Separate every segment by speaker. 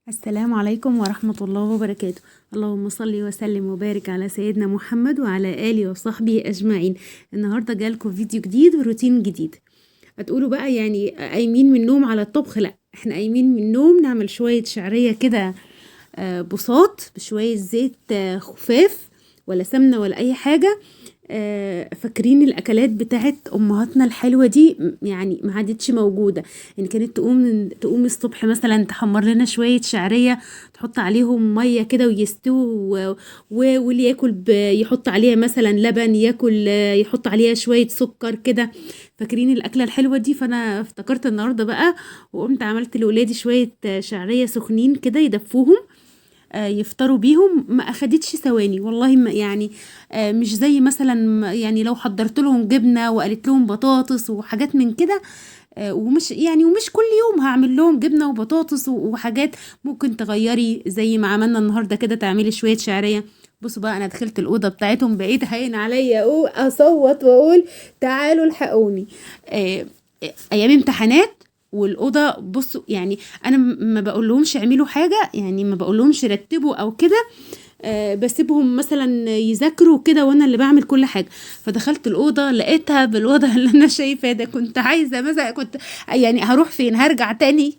Speaker 1: السلام عليكم ورحمة الله وبركاته. اللهم صل وسلم وبارك على سيدنا محمد وعلى آله وصحبه أجمعين. النهاردة جالكم فيديو جديد وروتين جديد. هتقولوا بقى يعني قايمين من النوم على الطبخ؟ لا، احنا قايمين من النوم نعمل شوية شعرية كده، بساط بشوية زيت، خفاف ولا سمنة ولا أي حاجة. فاكرين الأكلات بتاعت أمهاتنا الحلوة دي؟ يعني ما عادتش موجودة. يعني كانت تقوم الصبح مثلا تحمر لنا شوية شعرية، تحط عليهم مية كده ويستووا، واللي ياكل يحط عليها مثلا لبن، ياكل يحط عليها شوية سكر كده. فاكرين الأكلة الحلوة دي؟ فأنا افتكرت النهاردة بقى وقمت عملت لولادي شوية شعرية سخنين كده يدفوهم، يفطروا بيهم. ما اخدتش ثواني والله، ما يعني مش زي مثلا يعني لو حضرت لهم جبنه وقالت لهم بطاطس وحاجات من كده. ومش كل يوم هعمل لهم جبنه وبطاطس وحاجات. ممكن تغيري زي ما عملنا النهارده كده، تعملي شويه شعريه. بصوا بقى، انا دخلت الاوضه بتاعتهم، بقيت هين عليا اصوت واقول تعالوا الحقوني. آه، ايام امتحانات والاوضه، بصوا يعني انا ما بقولهمش اعملوا حاجه، يعني ما بقولهمش رتبوا او كده. بسيبهم مثلا يذاكروا كده وانا اللي بعمل كل حاجه. فدخلت الاوضه لقيتها بالوضع اللي انا شايفاه ده. كنت عايزه مثلا، كنت يعني هروح فين؟ هرجع تاني؟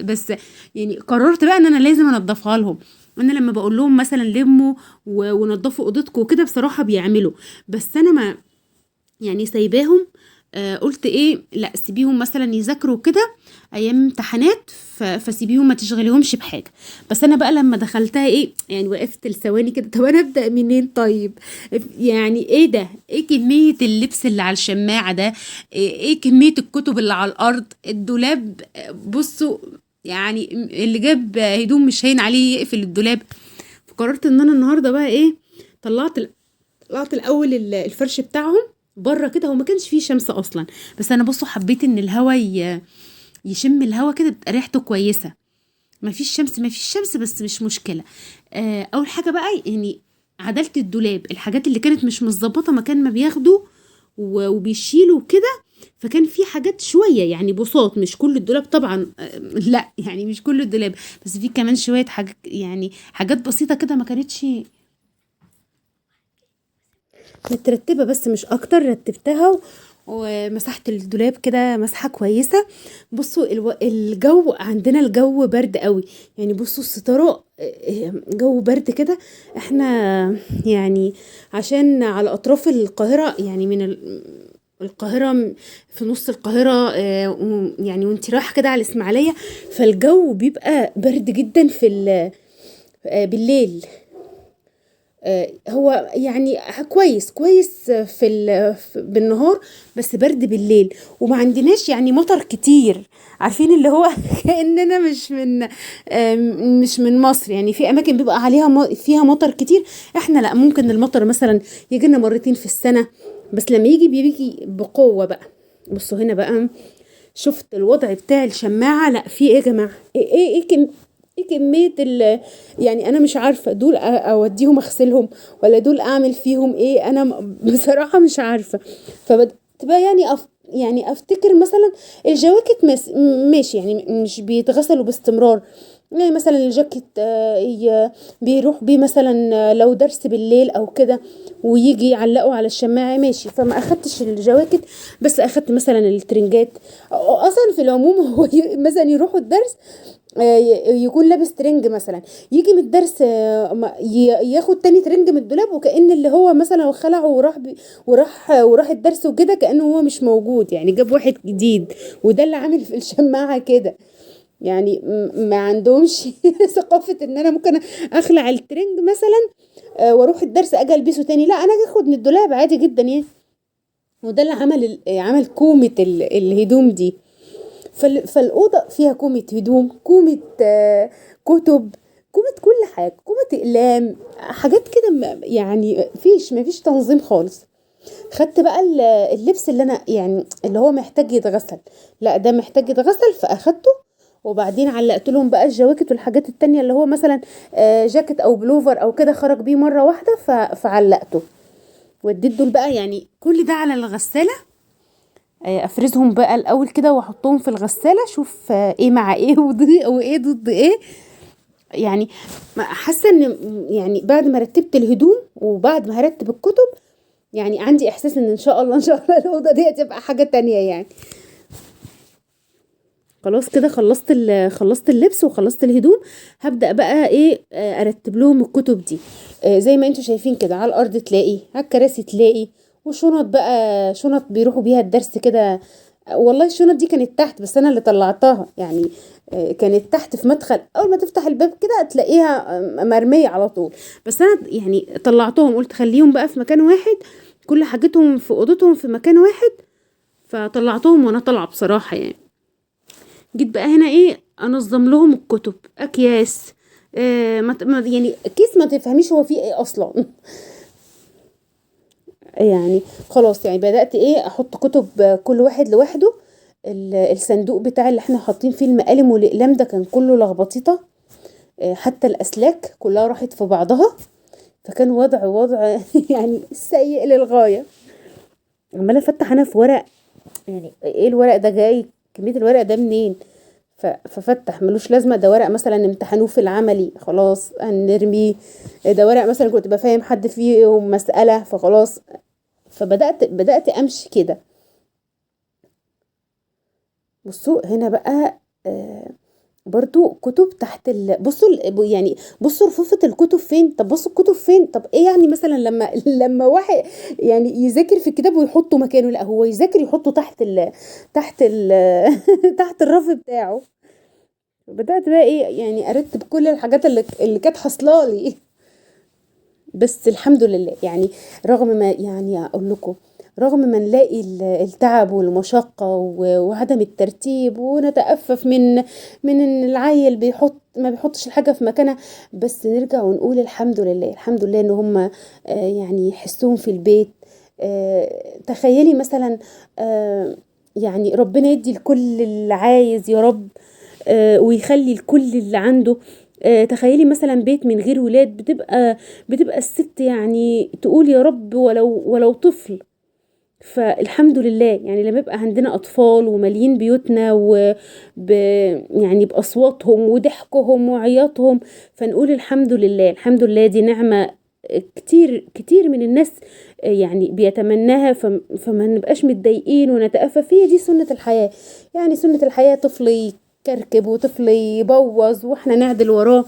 Speaker 1: بس يعني قررت بقى ان انا لازم انضفها لهم. انا لما بقول لهم مثلا لموا ونضفوا اوضتكم وكده، بصراحه بيعملوا. بس انا ما يعني سايباهم. قلت ايه، لا سيبيهم مثلا يذاكروا كده ايام امتحانات، فسيبيهم ما تشغليهمش بحاجه. بس انا بقى لما دخلتها ايه، يعني وقفت لثواني كده، طب انا ابدا منين طيب؟ يعني ايه ده؟ ايه كميه اللبس اللي على الشماعه ده؟ إيه كميه الكتب اللي على الارض؟ الدولاب، بصوا، يعني اللي جاب هدوم مش هين عليه يقفل الدولاب. فقررت ان انا النهارده بقى ايه، طلعت طلعت الاول الفرش بتاعهم بره كده. هو ما كانش فيه شمس اصلا، بس انا بصوا حبيت ان الهوا يشم الهوا كده، بتبقى ريحته كويسه. ما فيش شمس، ما فيش شمس، بس مش مشكله. اول حاجه بقى يعني عدلت الدولاب، الحاجات اللي كانت مش متظبطه مكان ما بياخدوا وبيشيلوا كده. فكان في حاجات شويه يعني بساط، مش كل الدولاب طبعا، لا يعني مش كل الدولاب، بس في كمان شويه حاجات، يعني حاجات بسيطه كده ما كانتش مترتبة، بس مش اكتر. رتبتها ومسحت الدولاب كده مسحة كويسة. بصوا الجو عندنا، الجو برد قوي. يعني بصوا الستارة، جو برد كده. احنا يعني عشان على اطراف القاهرة، يعني من القاهرة، في نص القاهرة، يعني وانت رايحة كده على الإسماعيلية، فالجو بيبقى برد جدا في بالليل. هو يعني كويس كويس بالنهار، بس برد بالليل. وما عندناش يعني مطر كتير، عارفين اللي هو كأننا مش من مصر. يعني في اماكن بيبقى عليها فيها مطر كتير. احنا لا، ممكن المطر مثلا يجي لنا مرتين في السنة، بس لما يجي بيجي بقوة بقى. بصوا هنا بقى، شفت الوضع بتاع الشماعة؟ لا، في ايه يا جماعة؟ ايه كمية يعني انا مش عارفة دول اوديهم اغسلهم ولا دول اعمل فيهم ايه. انا بصراحة مش عارفة. فبدأت بقى يعني يعني افتكر مثلا الجواكت ماشي، يعني مش بيتغسلوا باستمرار. يعني مثلا الجاكيت، بيروح بيه مثلا، لو درس بالليل او كده ويجي يعلقوا على الشماعة، ماشي. فما اخدتش الجواكت، بس اخدت مثلا الترنجات. اصلا في العموم هو مثلا يروحوا الدرس، يكون لابس ترنج مثلا، يجي من الدرس، ياخد تاني ترنج من الدولاب، وكأن اللي هو مثلا خلعه وراح وراح الدرس وكده، كأنه هو مش موجود، يعني جاب واحد جديد. وده اللي عامل في الشماعة كده. يعني ما عندهمش ثقافة ان انا ممكن اخلع الترنج مثلا، واروح الدرس اجي البسه تاني. لا، انا اجي اخد من الدولاب عادي جدا يعني. وده اللي عمل كومة الهدوم دي. فالأوضة فيها كومة هدوم، كومة كتب، كومة كل حاجة، كومة أقلام، حاجات كده. يعني مفيش تنظيم خالص. خدت بقى اللبس اللي أنا يعني اللي هو محتاج يتغسل، لا ده محتاج يتغسل، فأخدته. وبعدين علقت لهم بقى الجواكت والحاجات التانية، اللي هو مثلا جاكيت أو بلوفر أو كده خرج بيه مرة واحدة، فعلقته. وديت دول بقى يعني كل ده على الغسالة. افرزهم بقى الاول كده واحطهم في الغساله، اشوف ايه مع ايه وايه ضد ايه. يعني حاسه ان يعني بعد ما رتبت الهدوم وبعد ما هرتب الكتب، يعني عندي احساس ان شاء الله ان شاء الله الاوضه دي هتبقى حاجه تانية يعني. خلاص كده خلصت اللبس وخلصت الهدوم. هبدأ بقى ايه، ارتب لهم الكتب دي. زي ما انتوا شايفين كده، على الارض تلاقي، على الكراسي تلاقي، وشنط بقى، شنط بيروحوا بيها الدرس كده. والله الشنط دي كانت تحت بس انا اللي طلعتها يعني. كانت تحت في مدخل، اول ما تفتح الباب كده تلاقيها مرمية على طول. بس انا يعني طلعتهم، قلت خليهم بقى في مكان واحد، كل حاجتهم في اوضتهم في مكان واحد. فطلعتهم وانا طالعه بصراحه يعني. جيت بقى هنا ايه، انظم لهم الكتب، اكياس. يعني كيس ما تفهميش هو فيه ايه اصلا. يعني خلاص يعني بدأت ايه، احط كتب كل واحد لوحده. الصندوق بتاع اللي احنا حاطين فيه المقالم والاقلام ده كان كله لخبطيطه. حتى الاسلاك كلها راحت في بعضها. فكان وضع يعني سيء للغايه. عماله افتح انا في ورق، يعني ايه الورق ده جاي، كميه الورق ده منين؟ ففتح ملوش لازمه، ده ورق مثلا امتحنوه في العملي خلاص هنرميه. ده ورق مثلا كنت بفهم حد فيه مسألة فخلاص. فبدأت امشي كده. بصوا هنا بقى، برضو كتب تحت بصوا يعني بصوا رفوفة الكتب فين، طب بصوا الكتب فين، طب ايه يعني مثلا لما لما واحد يعني يذاكر في الكتاب ويحطه مكانه، لا هو يذاكر يحطه تحت ال تحت الرف بتاعه. بدأت بقى ايه يعني ارتب كل الحاجات اللي كانت حاصله لي. بس الحمد لله يعني، رغم ما يعني اقول لكم، رغم ما نلاقي التعب والمشقة وعدم الترتيب ونتأفف من ان العيل ما بيحطش الحاجة في مكانها، بس نرجع ونقول الحمد لله، الحمد لله ان هم يعني يحسوهم في البيت. تخيلي مثلا، يعني ربنا يدي لكل اللي عايز يا رب، ويخلي الكل اللي عنده. تخيلي مثلا بيت من غير ولاد، بتبقى الست يعني تقول يا رب ولو طفل. فالحمد لله يعني لما يبقى عندنا أطفال ومالين بيوتنا يعني بأصواتهم وضحكهم وعياطهم، فنقول الحمد لله، الحمد لله دي نعمة. كتير كتير من الناس يعني بيتمناها. فما نبقاش متضايقين ونتأفف، هي دي سنة الحياة. يعني سنة الحياة، طفل يكركب وطفل يبوظ واحنا نعدل وراه.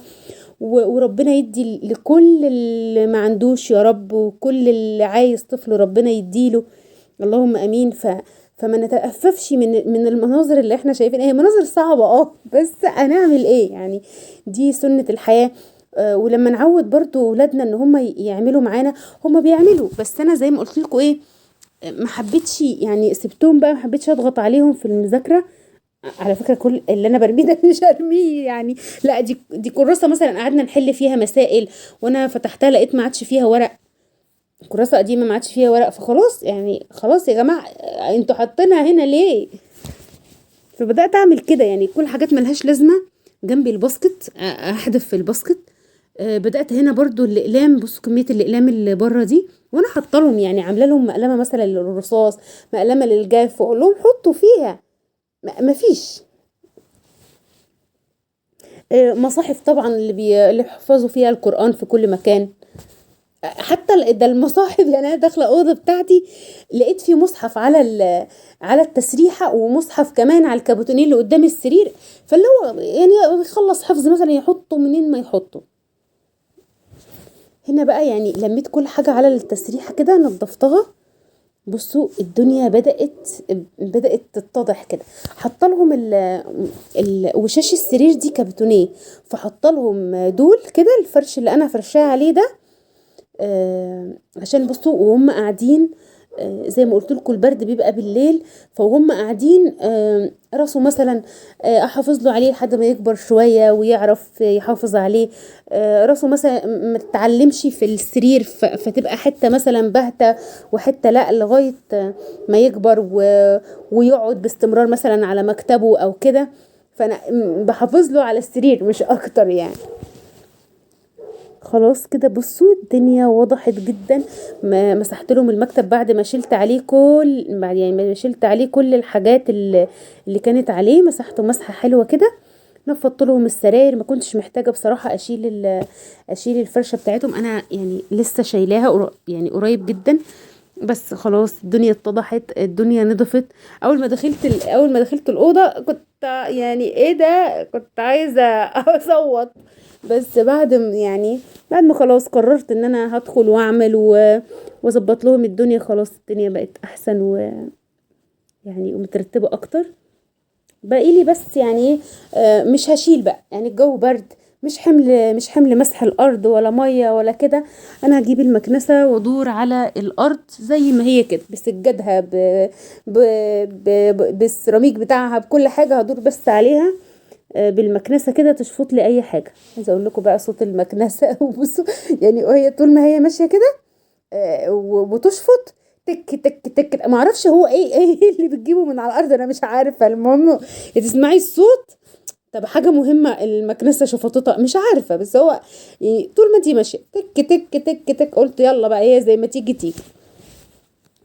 Speaker 1: وربنا يدي لكل اللي ما عندوش يا رب، وكل اللي عايز طفل ربنا يديله. اللهم امين. فما نتأففش من المناظر اللي احنا شايفينها، هي مناظر صعبة بس هنعمل ايه يعني، دي سنة الحياة. ولما نعود برضو ولادنا ان هم يعملوا معانا، هم بيعملوا. بس انا زي ما قلت لكم ايه، ما حبيتش يعني سبتهم بقى، ما حبيتش اضغط عليهم في المذاكرة. على فكرة كل اللي انا برميه ده مش هرميه يعني، لا دي كراسة مثلا قعدنا نحل فيها مسائل، وانا فتحتها لقيت ما عادش فيها ورق. كراسة قديمة ما عادش فيها ورق، فخلاص يعني خلاص يا جماعة، انتوا حاطينها هنا ليه؟ فبدأت اعمل كده يعني، كل حاجات ملهاش لازمة جنبي الباسكت، احذف في الباسكت. بدأت هنا برضو الاقلام، بصوا كمية الاقلام اللي بره دي، وانا حاطه لهم يعني، عامله لهم مقلمه مثلا للرصاص، مقلمه للجاف، واقول لهم حطوا فيها. مفيش. مصاحف طبعا اللي بيحفظوا فيها القرآن في كل مكان. حتى ده المصاحف يعني، انا داخله اوضه بتاعتي لقيت في مصحف على التسريحه، ومصحف كمان على الكابوتونيه اللي قدام السرير. فاللي هو يعني بيخلص حفظ مثلا يحطه منين ما يحطه. هنا بقى يعني لميت كل حاجه على التسريحه كده، نظفتها. بصوا الدنيا بدأت تتضح كده. حط لهم وشاش السرير دي كابتونيه، فحط لهم دول كده، الفرش اللي انا فرشاه عليه ده. عشان بصوا وهم قاعدين، زي ما قلت لكم البرد بيبقى بالليل، فهم قاعدين راسه مثلا، احافظ له عليه لحد ما يكبر شويه ويعرف يحافظ عليه. راسه مثلا ما تتعلمش في السرير، فتبقى حته مثلا باهته وحته لا، لغايه ما يكبر ويقعد باستمرار مثلا على مكتبه او كده. فانا بحافظ له على السرير مش اكتر يعني. خلاص كده بصوا الدنيا وضحت جدا. مسحت لهم المكتب بعد ما شلت عليه بعد يعني ما شلت عليه كل الحاجات اللي كانت عليه، مسحته مسحة حلوة كده. نفضت لهم السراير، ما كنتش محتاجه بصراحه اشيل الفرشه بتاعتهم. انا يعني لسه شايلاها يعني قريب جدا. بس خلاص الدنيا اتضحت، الدنيا نضفت. اول ما دخلت الاوضه كنت يعني ايه ده، كنت عايزه اصوت. بس بعد ما خلاص قررت ان انا هدخل واعمل واظبط لهم الدنيا، خلاص الدنيا بقت احسن يعني ومترتبه اكتر. باقي لي بس يعني ايه، مش هشيل بقى، يعني الجو برد، مش حمل مسح الارض ولا ميه ولا كده. انا هجيب المكنسه وادور على الارض زي ما هي كده بسجادها ب... بالسيراميك بتاعها بكل حاجه، هدور بس عليها بالمكنسه كده تشفط لي اي حاجه. عايزه اقول لكم بقى صوت المكنسه وبصوا يعني وهي طول ما هي ماشيه كده وتشفط تك تك تك، ما اعرفش هو ايه اللي بتجيبه من على الارض، انا مش عارفه. المهم تسمعي الصوت. طب حاجه مهمه المكنسه شفطتها مش عارفه، بس هو يعني طول ما انتي ماشيه تك تك تك تك، قلت يلا بقى ايه زي ما تيجي تيجي.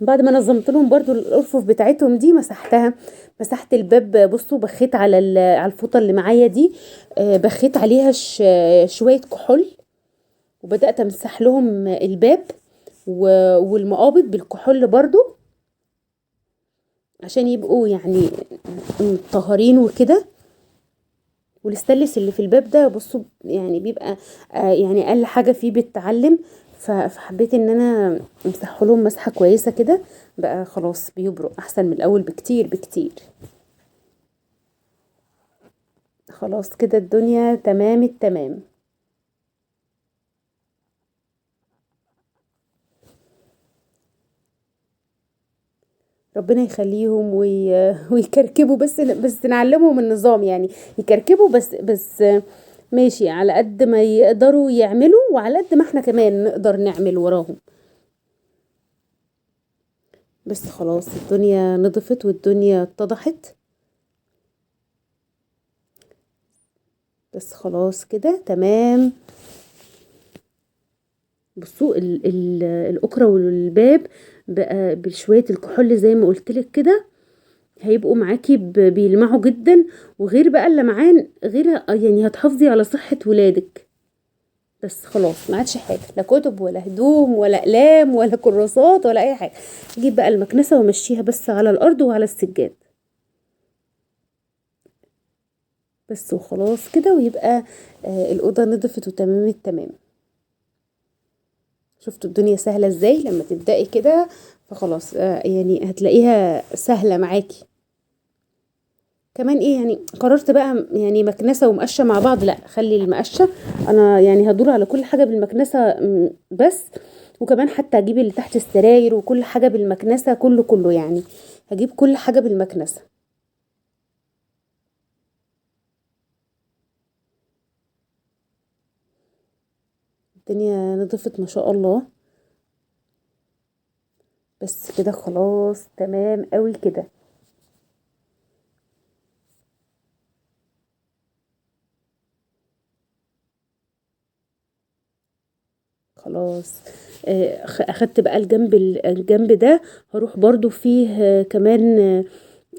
Speaker 1: بعد ما نظمت لهم برضو الارفف بتاعتهم دي مسحت الباب. بصوا بخيت على الفوطه اللي معايا دي، بخيت عليها شويه كحول، وبدات امسح لهم الباب والمقابض بالكحول برضو عشان يبقوا يعني مطهرين وكده. والستانلس اللي في الباب ده بصوا يعني بيبقى يعني اقل حاجه فيه بتتعلم. فحبيت ان انا امسحه لهم مسحه كويسه كده، بقى خلاص بيبرق احسن من الاول بكتير بكتير. خلاص كده الدنيا تمام التمام. ربنا يخليهم ويكركبوا، بس نعلمهم النظام يعني. يكركبوا بس ماشي على قد ما يقدروا يعملوا، وعلى قد ما احنا كمان نقدر نعمل وراهم. بس خلاص الدنيا نضفت والدنيا اتضحت. بس خلاص كده تمام. بصوا ال الأكرة والباب بقى بشوية الكحول زي ما قلتلك كده، هيبقوا معاكي بيلمعوا جدا. وغير بقى اللمعان، غير يعني هتحافظي على صحة ولادك. بس خلاص ما عادش حاجة، لا كتب ولا هدوم ولا أقلام ولا كراسات ولا أي حاجة. اجيب بقى المكنسة وامشيها بس على الأرض وعلى السجاد بس، وخلاص كده ويبقى الأوضة نضفت وتمام التمام. شفتوا الدنيا سهلة ازاي لما تبدأي كده؟ فخلاص يعني هتلاقيها سهلة معاكي. كمان ايه يعني قررت بقى يعني مكنسة ومقشة مع بعض، لا خلي المقشة. انا يعني هدور على كل حاجة بالمكنسة بس. وكمان حتى هجيب اللي تحت السراير وكل حاجة بالمكنسة، كله يعني هجيب كل حاجة بالمكنسة. الدنيا نضفت ما شاء الله. بس كده خلاص تمام قوي كده. خلاص اخدت بقى الجنب ده. هروح برضو فيه كمان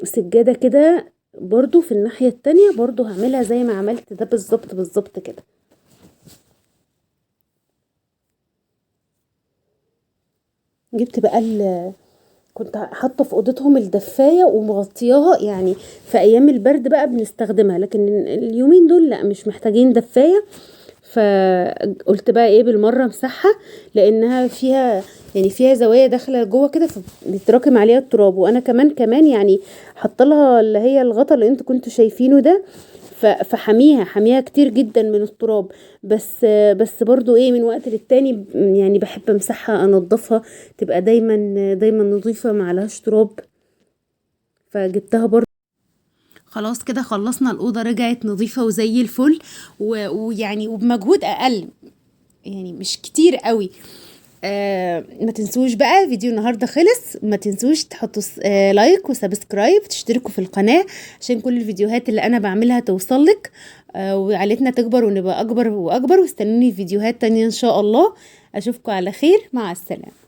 Speaker 1: سجادة كده برضو في الناحية التانية، برضو هعملها زي ما عملت ده بالظبط بالظبط كده. جبت بقى كنت حاطه في اوضتهم الدفايه ومغطياها، يعني في ايام البرد بقى بنستخدمها، لكن اليومين دول لا مش محتاجين دفايه. فقلت بقى ايه بالمره امسحها، لانها فيها زوايا داخله جوه كده فبيتراكم عليها التراب. وانا كمان يعني حاطه لها اللي هي الغطا اللي انتوا كنتوا شايفينه ده، فحميها كتير جدا من التراب. بس برضو ايه من وقت للتاني يعني بحب امسحها انضفها، تبقى دايما نظيفه معلهاش تراب. فجبتها برضو. خلاص كده خلصنا الأوضة، رجعت نظيفة وزي الفل ويعني وبمجهود أقل، يعني مش كتير قوي. ما تنسوش بقى فيديو النهاردة خلص، ما تنسوش تحطوا لايك وسبسكرايب، تشتركوا في القناة عشان كل الفيديوهات اللي أنا بعملها توصلك. وعائلتنا تكبر ونبقى أكبر وأكبر. واستنوني في فيديوهات تانية إن شاء الله. أشوفكم على خير، مع السلامة.